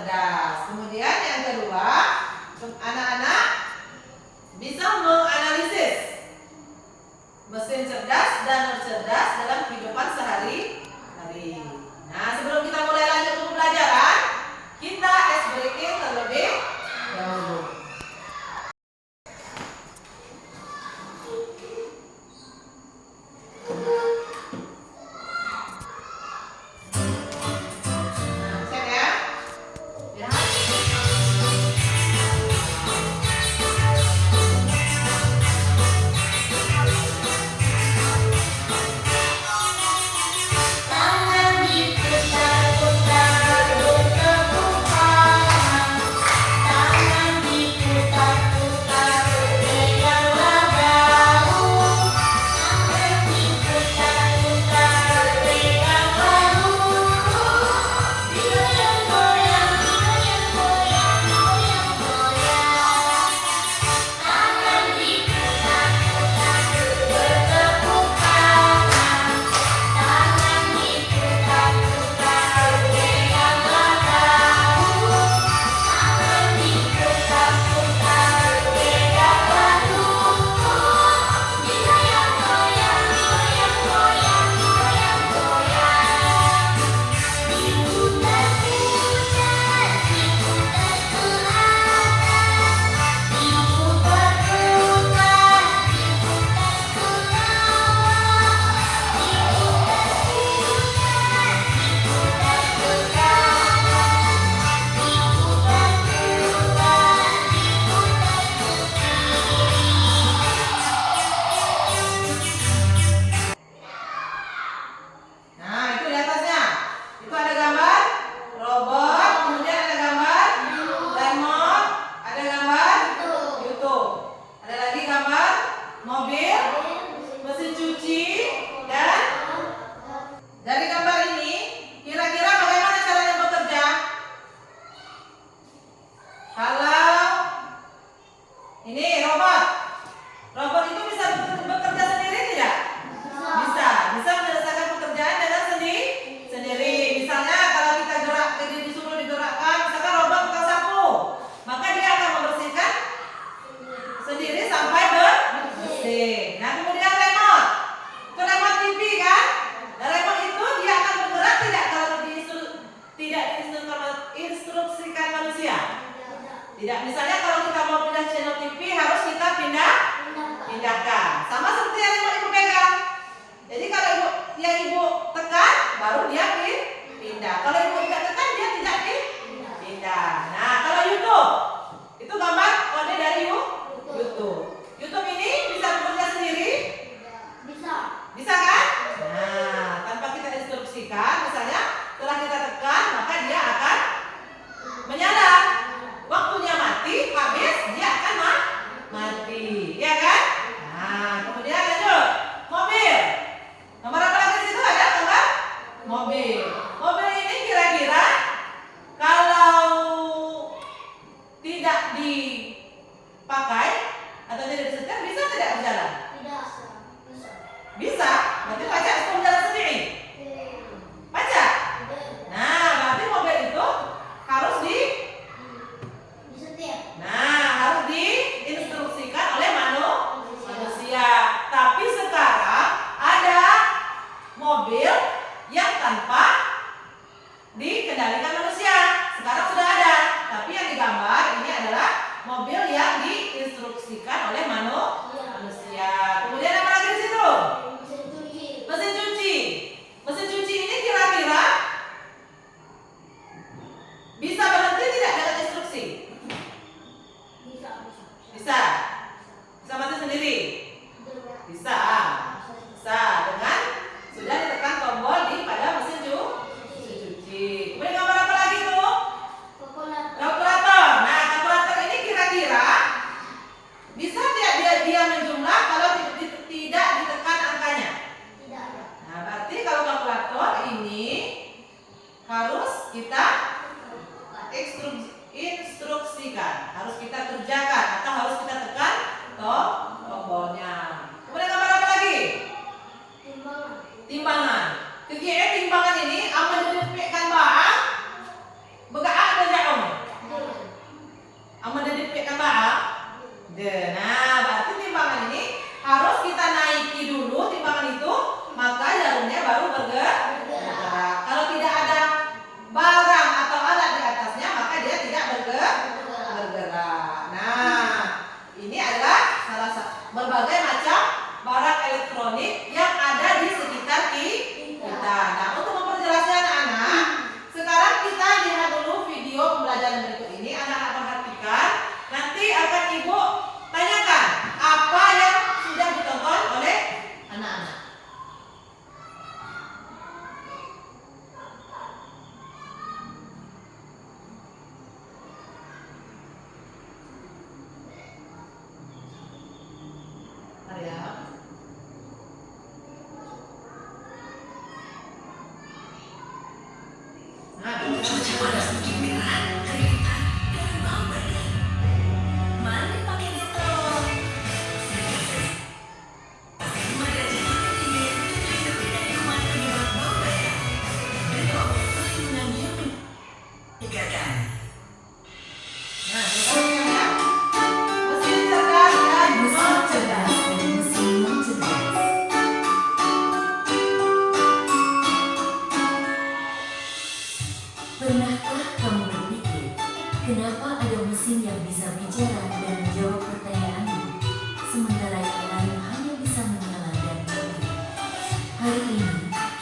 cerdas. Kemudian yang kedua, anak-anak bisa menganalisis mesin cerdas dan non-cerdas dalam kehidupan sehari-hari. Nah, sebelum kita mulai lanjut ke pembelajaran, kita ice breaking terlebih dahulu. Tidak, misalnya kalau kita mau pindah channel TV harus kita pindahkan. Sama seperti yang ibu pegang. Jadi kalau ibu tekan baru dia pindah. Kalau ibu tidak tekan dia tidak pindah. Nah, kalau YouTube itu gambar kode dari YouTube. YouTube ini bisa bekerja sendiri? Bisa kan? Nah, tanpa kita instruksikan, misalnya setelah kita tekan maka dia akan menyala. Waktunya mati, habis dia akan mati, ya kan? Nah, kemudian lanjut. Mobil. Nomor apa lagi di situ ada gambar? Mobil. Mobil ini kira-kira Cuaca panas bikin merah, keringetan, dan bau badan. Mari pakai Dettol. Mengajarkan dingin untuk lindungi dari kuman penyebab bau badan. Dettol, perlindungan yang menyegarkan. Nah, berikutnya ya. Mesin cerdas dan Mesin non cerdas cerdas. dan mesin non cerdas. Pernahkah kamu berpikir, kenapa ada mesin yang bisa bicara dan menjawab pertanyaanmu, sementara yang lain hanya bisa menyala dan pergi? Hari ini,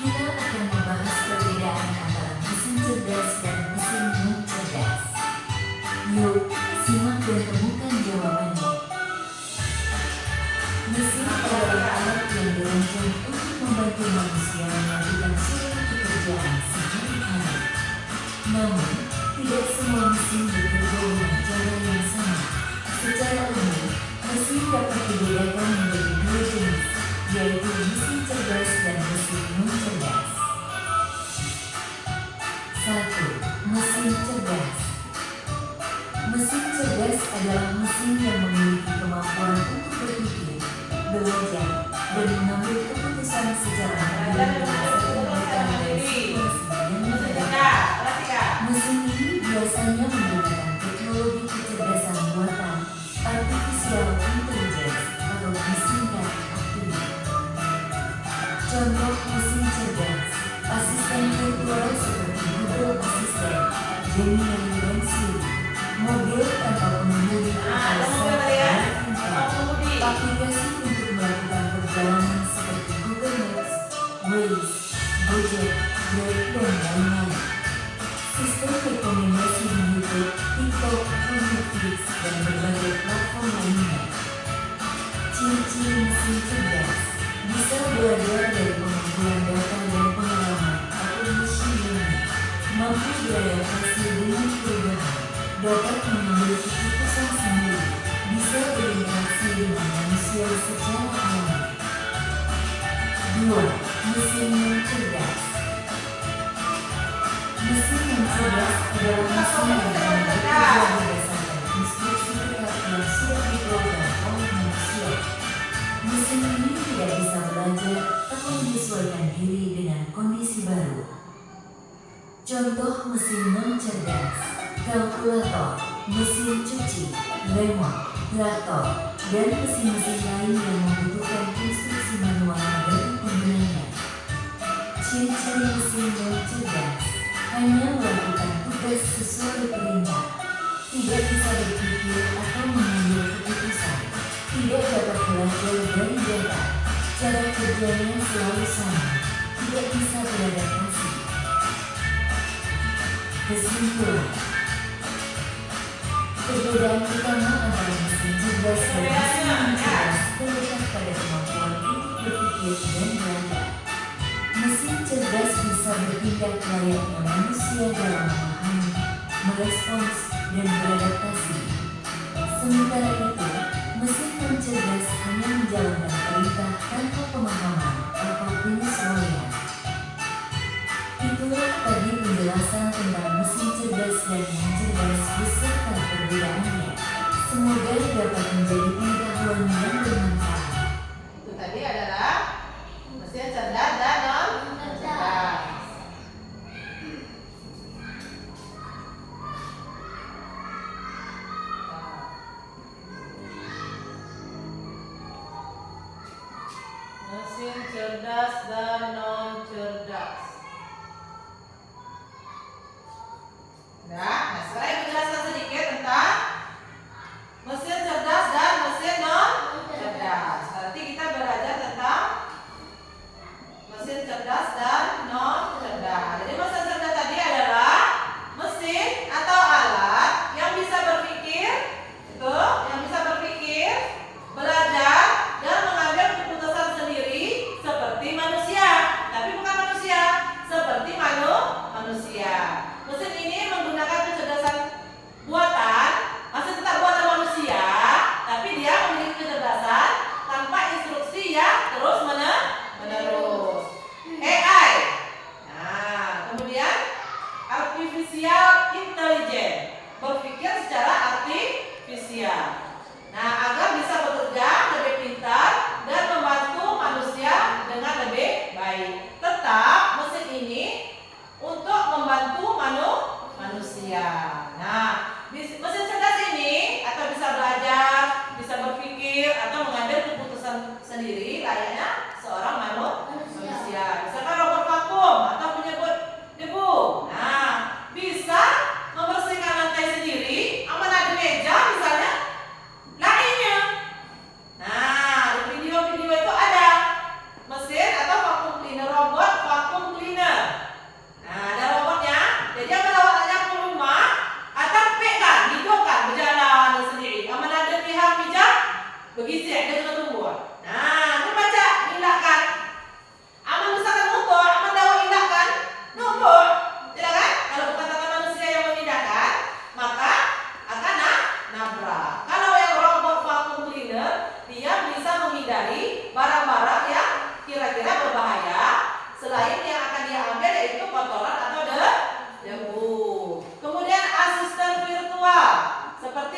kita akan membahas perbedaan antara mesin cerdas dan mesin non cerdas. Yuk, simak dan temukan jawabannya. Mesin adalah alat yang dirancang untuk membantu manusia melakukan suatu pekerjaan sehari-hari. Namun, tidak semua mesin bekerja dengan cara yang sama. Secara umum, mesin dapat dibedakan menjadi dua jenis, yaitu mesin cerdas dan mesin non cerdas. 1. Mesin cerdas. Mesin cerdas adalah mesin yang memiliki kemampuan untuk berpikir, belajar, dan mengambil keputusan secara mandiri berdasarkan data dari situasi yang Mesin berbeda. cerdas, perhatikan. Mesin ini biasanya menggunakan teknologi kecerdasan buatan, artificial intelligence, atau disingkat ARTI. Contoh mesin cerdas, asisten virtual seperti Google Assistant, Gemini dan Siri, mobil tanpa pengemudi Nah, atau ada mobil tadi ya. self-driving car, Oh, pengemudi. aplikasi untuk melakukan perjalanan seperti Google Maps, Waze, Gojek, Grab, dan lain-lain. Sistem rekomendasi di YouTube, TikTok, Netflix, dan berbagai platform lainnya. Ciri-ciri mesin cerdas bisa belajar dari pengumpulan data dan pengalaman atau machine learning, mampu beradaptasi dengan perubahan, dapat mengambil keputusan sendiri, bisa berinteraksi dengan manusia secara alami. 2. Mesin yang cerdas. Mesin yang cerdas adalah mesin yang bekerja berdasarkan instruksi tetap yang sudah diprogram oleh manusia. Mesin ini tidak bisa belajar atau menyesuaikan diri dengan kondisi baru. Contoh mesin non cerdas: kalkulator, mesin cuci, remote, traktor, dan mesin-mesin lain yang membutuhkan instruksi manual dari penggunanya. Ciri-ciri mesin non cerdas: hanya melakukan tugas sesuai perintah, tidak bisa berpikir atau mengambil keputusan, tidak dapat belajar dari data, cara kerjanya selalu sama, tidak bisa beradaptasi. Kesimpulan: perbedaan utama antara mesin cerdas dan mesin non cerdas terletak pada kemampuan untuk berpikir dan belajar. Mesin cerdas bisa bertindak layaknya manusia dalam memahami, merespons, dan beradaptasi. Sementara itu, mesin non cerdas hanya menjalankan perintah tanpa pemahaman atau penyesuaian. Itulah tadi penjelasan tentang mesin cerdas dan non cerdas beserta perbedaannya. Semoga dapat menjadi pengetahuan yang bermanfaat. Itu tadi adalah mesin cerdas dan non cerdas. Mesin cerdas dan non cerdas. Nah, sekarang ibu jelaskan sedikit tentang mesin cerdas dan mesin non cerdas. Nanti kita belajar tentang mesin cerdas dan non cerdas. Jadi mesin cerdas tadi adalah mesin atau alat yang bisa berpikir, itu yang bisa berpikir, belajar dan mengambil keputusan sendiri seperti manusia.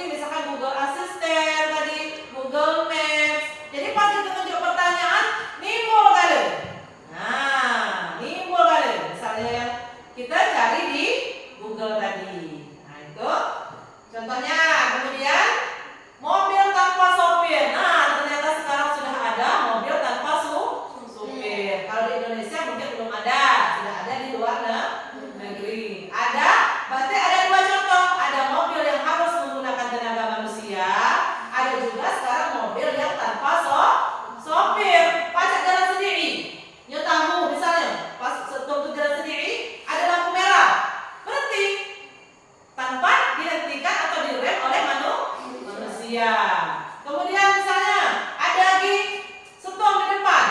tooling, misalkan Google Assistant tadi, Google Maps. Jadi pas kita tunjuk pertanyaan, nimbul kali. Nah, nimbul kali. Misalnya kita cari di Google tadi. Nah, itu contohnya. Kemudian mobil tanpa sopir. Nah, ternyata sekarang sudah ada mobil tanpa supir. Kalau di Indonesia mungkin belum ada, sudah ada di luar negeri. Ada, berarti ada dua contoh. Ada mobil yang harus menggunakan tenaga manusia. Ada juga sekarang mobil yang tanpa sopir, pajak jalan sendiri. Nyotamu misalnya, pas stop jalan sendiri, ada lampu merah, berhenti tanpa dihentikan atau direm oleh manusia. Kemudian misalnya ada lagi stop di depan,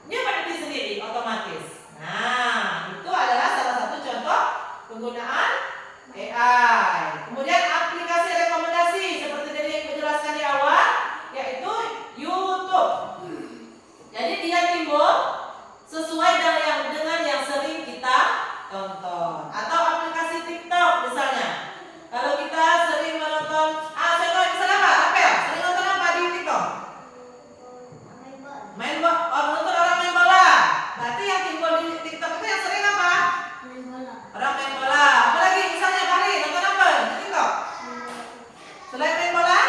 dia berhenti sendiri otomatis. Nah, itu adalah salah satu contoh penggunaan AI. Kemudian aplikasi rekomendasi seperti tadi yang saya jelaskan di awal, yaitu YouTube. Jadi dia timbul sesuai dengan yang sering kita tonton. Atau aplikasi TikTok misalnya. Kalau kita sering menonton, contoh misalnya apa? Rapel, sering nonton apa di TikTok? Menonton orang main bola. Berarti yang timbul di TikTok itu yang sering apa? Orang main bola. Apalagi misalnya Bari, nonton apa di TikTok? Selain main bola?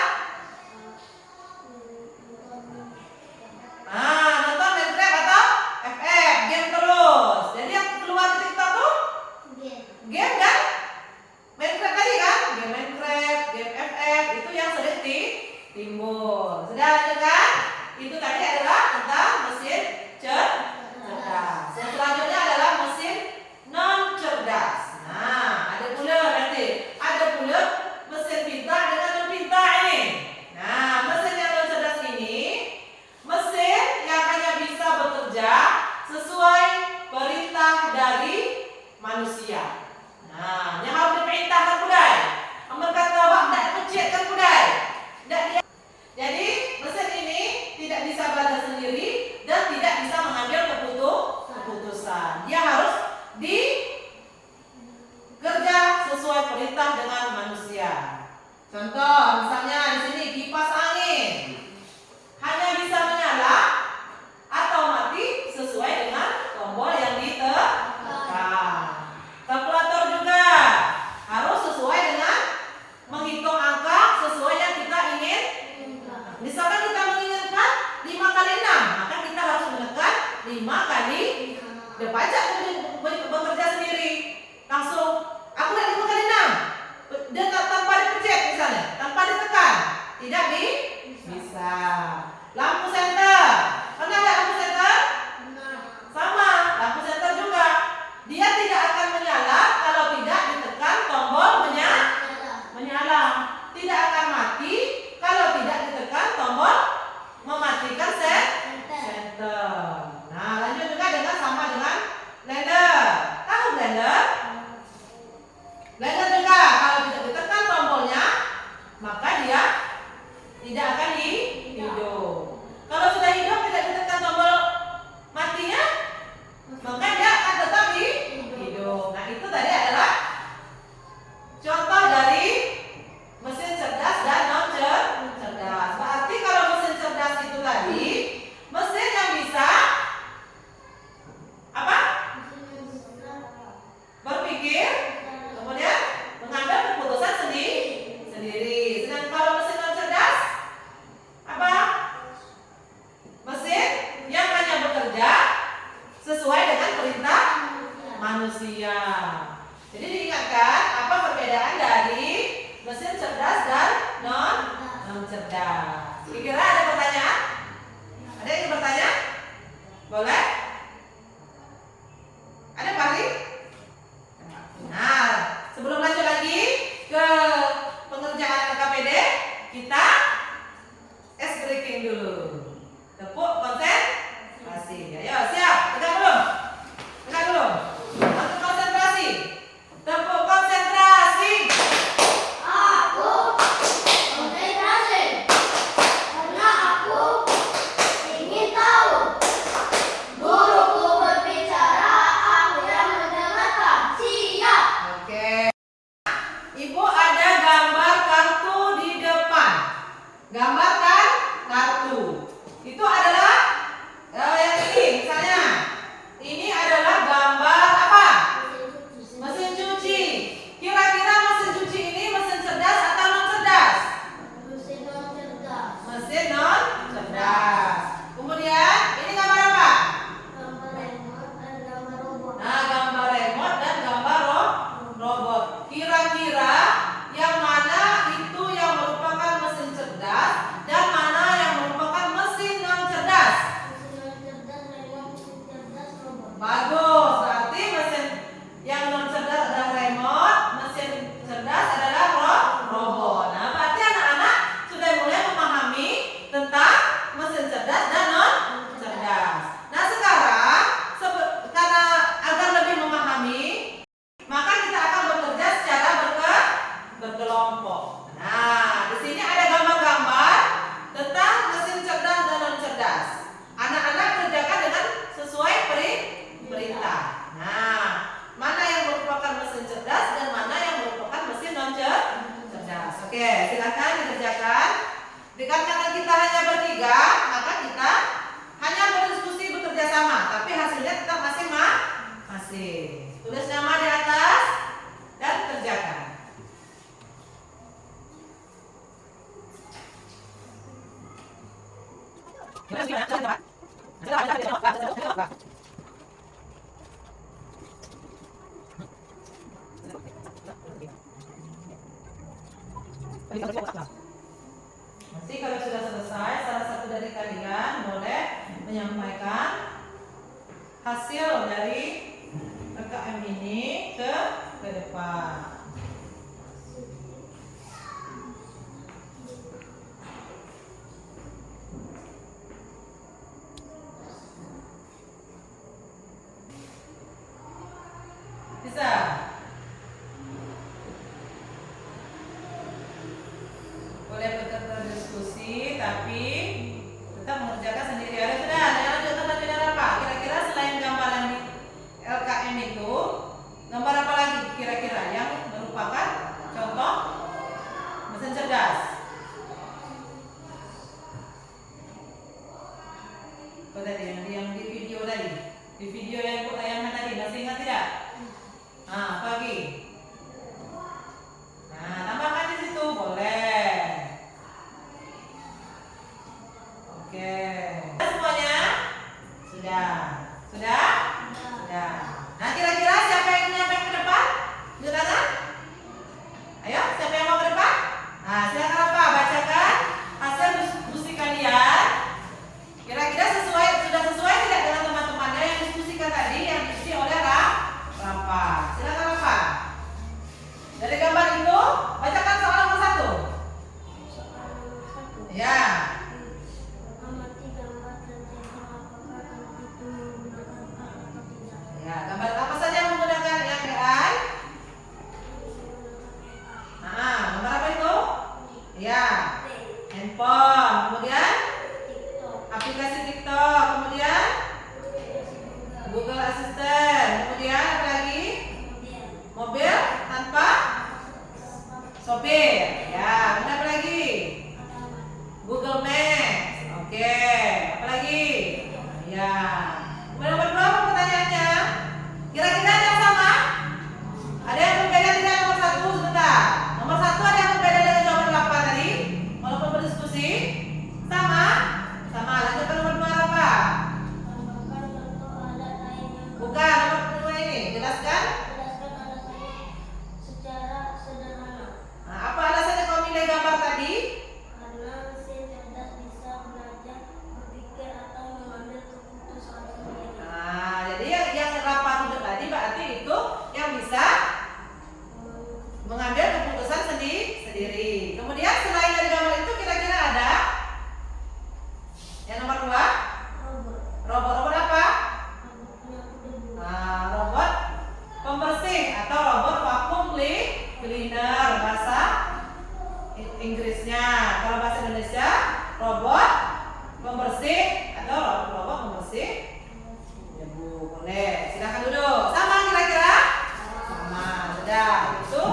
Nonton Minecraft atau FF, game terus. Jadi yang keluar di TikTok tuh game kan? Minecraft tadi kan? Game Minecraft, game FF, itu yang sering timbul. Sudah lanjut kan? Itu tadi adalah tentang mesin cerdas. Yang selanjutnya adalah mesin non cerdas. Nah, ada pula nanti. Ada pula mesin pintar dengan non pintar ini. Nah, mesin yang non cerdas ini mesin yang hanya bisa bekerja sesuai perintah dari manusia. Nah, yang harus diperintahkan budai. Amal kata awak tak pencetkan budai. Jadi mesin ini tidak bisa belajar sendiri dan tidak bisa mengambil keputusan. Dia harus dikerja sesuai perintah dengan manusia. Contoh, misalnya di sini kipas angin hanya bisa menyala atau mati sesuai dengan tombol yang ditekan. Kalkulator juga harus sesuai dengan menghitung angka sesuai yang kita ingin. Misalkan kita menginginkan 5 kali 6, maka kita harus menekan 5 kali. Dia baca bekerja sendiri. Langsung, aku lihat 5 kali 6. Dia tanpa dipencet misalnya, tanpa ditekan. Tidak bisa. Lampu senter. Pernah lihat lampu senter? Sama, lampu senter juga. Dia tidak akan menyala kalau tidak ditekan tombol menyala. Tidak akan mati kalau tidak ditekan tombol mematikan senter. Nah, lanjut juga sama dengan blender. Tahu blender? Blender juga kalau tidak ditekan tombolnya, maka dia tidak akan hidup. Kalau sudah hidup tidak ditekan tombol matinya, maka dia akan tetap hidup. Nah, itu tadi adalah contoh dari mesin cerdas dan non cerdas. Berarti kalau mesin cerdas itu tadi mesin yang bisa apa? Berpikir, kemudian mengambil keputusan sendiri. Sedangkan kalau mesin non cerdas apa? Mesin yang hanya bekerja sesuai dengan perintah manusia. Jadi diingatkan apa perbedaan dari mesin cerdas dan non cerdas. Kira-kira ada pertanyaan? Ada yang ingin bertanya? Boleh? Ada Pari? Nah, sebelum lanjut lagi ke pengerjaan LKPD, kita ice breaking dulu. Tepuk konsentrasi. Ayo, siap? Tegak belum? Tegak belum? Langsung konsentrasi. Tepuk konsentrasi. Aku konsentrasi. sini ada gambar-gambar tentang mesin cerdas dan non cerdas. Anak-anak kerjakan dengan sesuai perintah. Nah, mana yang merupakan mesin cerdas dan mana yang merupakan mesin non cerdas. Oke, silakan dikerjakan. Dikarenakan kita hanya bertiga, maka kita hanya berdiskusi bekerja sama, tapi hasilnya tetap masing-masing. Tulis nama di atas dan kerjakan. Nanti kalau sudah selesai, salah satu dari kalian boleh menyampaikan hasil dari RKM ini ke depan. Bisa? Boleh berdiskusi, tapi tetap mengerjakan sendiri. Ada sudah? Jangan lanjutkan lagi dengan apa? Kira-kira selain gambar yang di LKM itu, gambar apa lagi kira-kira yang merupakan contoh mesin cerdas? Apa tadi yang di video tadi? Di video yang ikut tayangan tadi, masih ingat tidak? Nah, apa lagi? Nah, tambahkan di situ boleh. Oke. Semuanya? Sudah. Sudah? Sudah. Nah, kira-kira siapa yang menyampaikan ke depan? Angkat tangan. Ayo, siapa yang mau ke depan? Nah, silakan apa? Bacakan hasil diskusi kalian. Kira-kira sudah sesuai tidak dengan teman-temannya yang diskusikan tadi yang diisi oleh Rafa? Silakan Rafa. Dari gambar itu, bacakan soal nomor 1. Ya. Ya, gambar apa saja yang menggunakan AI? Nah, gambar apa itu? Ya, handphone. Kemudian aplikasi TikTok. Kemudian Google Assistant. Kemudian apa lagi? Mobil tanpa sopir. Ya, kemudian apa lagi? Google Maps. Oke, apa lagi? Ya. Kemudian nomor 2 apa pertanyaannya? Kira-kira ada yang sama? Ada yang berbeda tidak nomor 1? Sebentar. Nomor 1 ada yang berbeda dengan jawaban apa tadi? Walaupun berdiskusi? Sama? Sama. Lanjutkan nomor 2 apa? Bukan, nomor 2 ini. Jelaskan. Nah, apa alasannya kau milih gambar tadi? Karena mesin cerdas bisa belajar, berpikir atau mengambil keputusan sendiri. Nah, jadi yang Rafa tunjuk tadi berarti itu yang bisa mengambil keputusan sendiri. Kemudian selain dari gambar itu kira-kira ada yang nomor 2? Robot apa? Nah, robot pembersih atau robot vacuum cleaner bahasa Inggrisnya. Kalau bahasa Indonesia, robot pembersih atau robot pembersih debu. Boleh, silakan duduk. Sama kira-kira? Sama. Sudah. Itu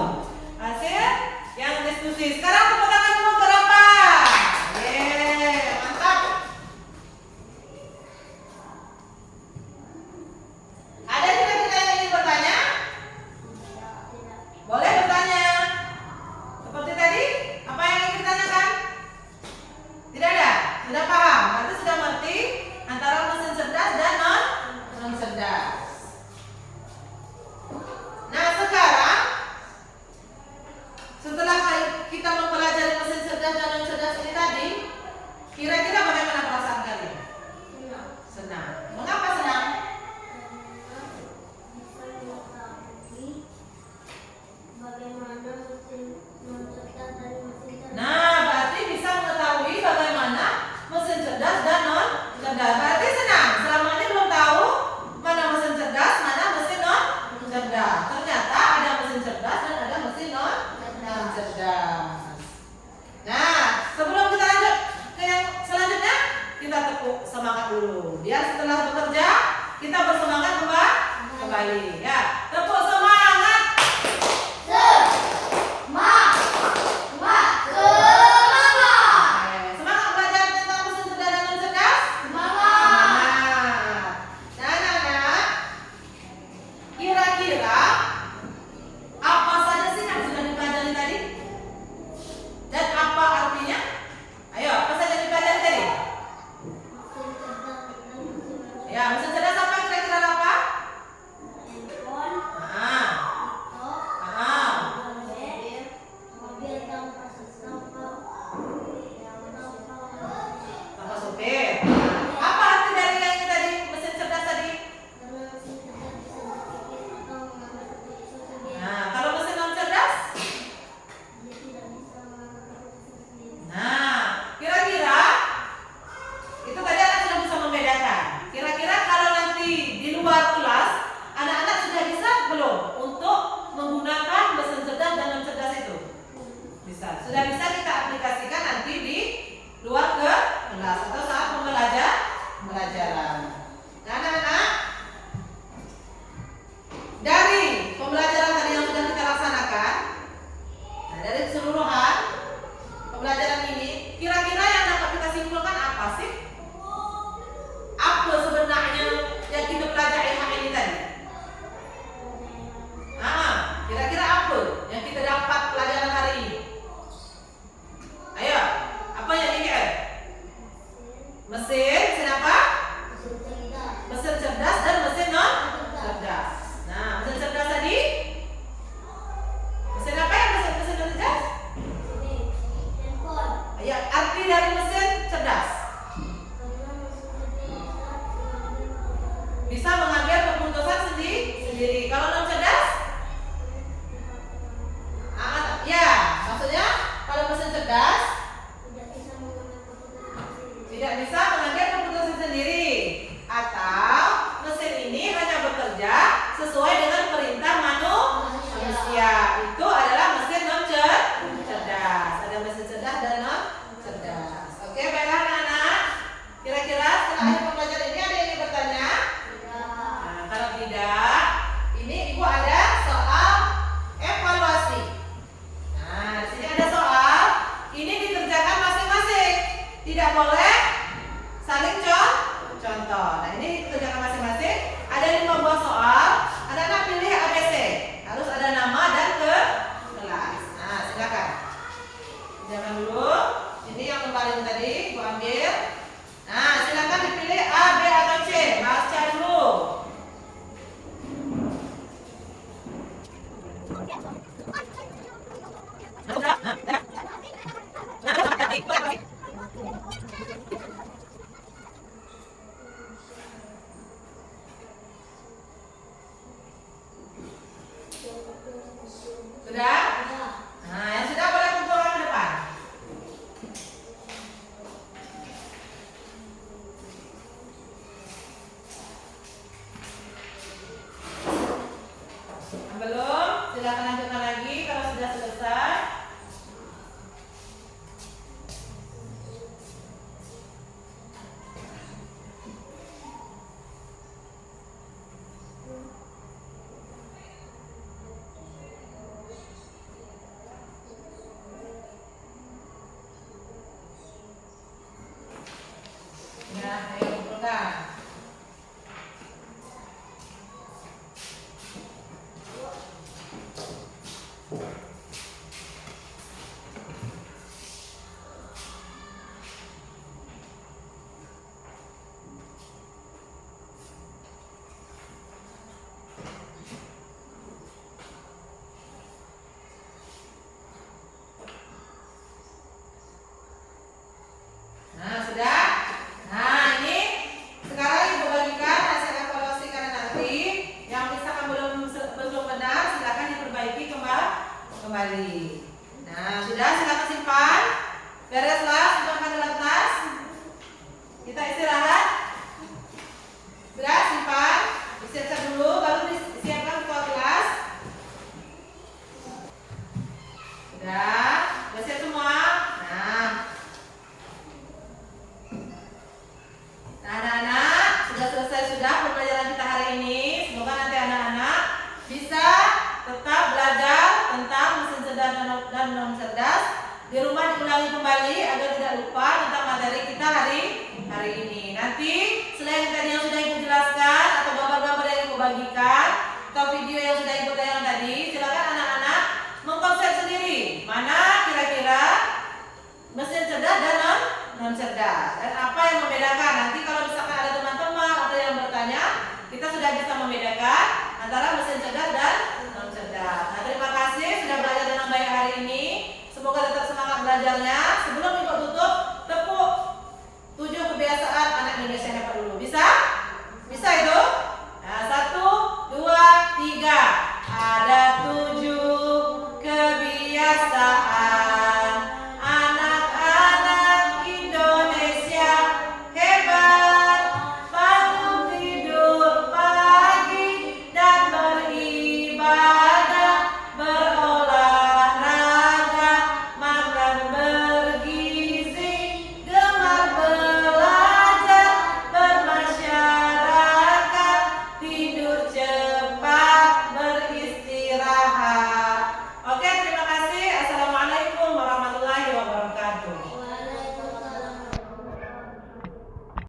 hasil yang diskusi. Sekarang tepuk tangan dulu ke Rafa. Yeay, mantap. Ada kira-kira yang ingin bertanya? Boleh bertanya. Seperti tadi, apa yang ingin ditanyakan? Tidak ada? Sudah paham? Berarti sudah mengerti antara mesin cerdas dan non cerdas. Nah, sekarang setelah kita mempelajari Ya, arti dari mesin cerdas. Karena mesin cerdas Bisa mengambil keputusan sendiri. Kalau non cerdas? Ya, maksudnya kalau mesin cerdas tidak bisa mengambil keputusan sendiri, atau mesin ini hanya bekerja sesuai dengan perintah manusia. Itu adalah mesin non cerdas. Ada mesin cerdas dan non cerdas. Oke, baiklah anak-anak. Kira-kira setelah akhir pembelajaran ini ada yang ingin bertanya? Nah, kalau tidak, ini ibu ada soal evaluasi. Nah, di sini ada soal. Ini dikerjakan masing-masing. Tidak boleh saling contoh. Nah, ini dikerjakan masing-masing. Ada 5 buah soal. Anak-anak pilih ABC. Harus ada nama dan kelas. Nah, silakan. Jangan dulu. Ini yang kemarin tadi, Bu ambil. Nah, silakan dipilih A, B atau C. Baca dulu. Sudah? Nah, yang sudah boleh kumpul ke depan. Yang belum, silakan lanjutkan lagi kalau sudah selesai. Ya, ayo kumpulkan. Nah, sudah? Nah, ini sekarang ibu bagikan hasil evaluasi karena nanti yang misalkan belum benar silakan diperbaiki kembali. Nah, sudah, silakan simpan. Bereslah, simpan dalam tas. Kita istirahat. Sudah, simpan. Disiapkan dulu, baru disiapkan ke kelas. Sudah siap semua. Nah, anak-anak, sudah selesai sudah pembelajaran kita hari ini. Semoga nanti anak-anak bisa tetap belajar tentang mesin cerdas dan non cerdas. Di rumah diulangi kembali agar tidak lupa tentang materi kita hari ini. Nanti selain tadi yang sudah ibu jelaskan atau gambar-gambar yang ibu bagikan atau video yang sudah ibu tayang tadi, silakan anak-anak mengkonsep sendiri mana kira-kira mesin cerdas dan non cerdas dan apa yang membedakan. Nanti kalau misalkan ada teman-teman atau yang bertanya, kita sudah bisa membedakan antara mesin cerdas dan non cerdas. Nah, terima kasih sudah belajar dengan baik hari ini. Semoga tetap semangat belajarnya. Sebelum ibu tutup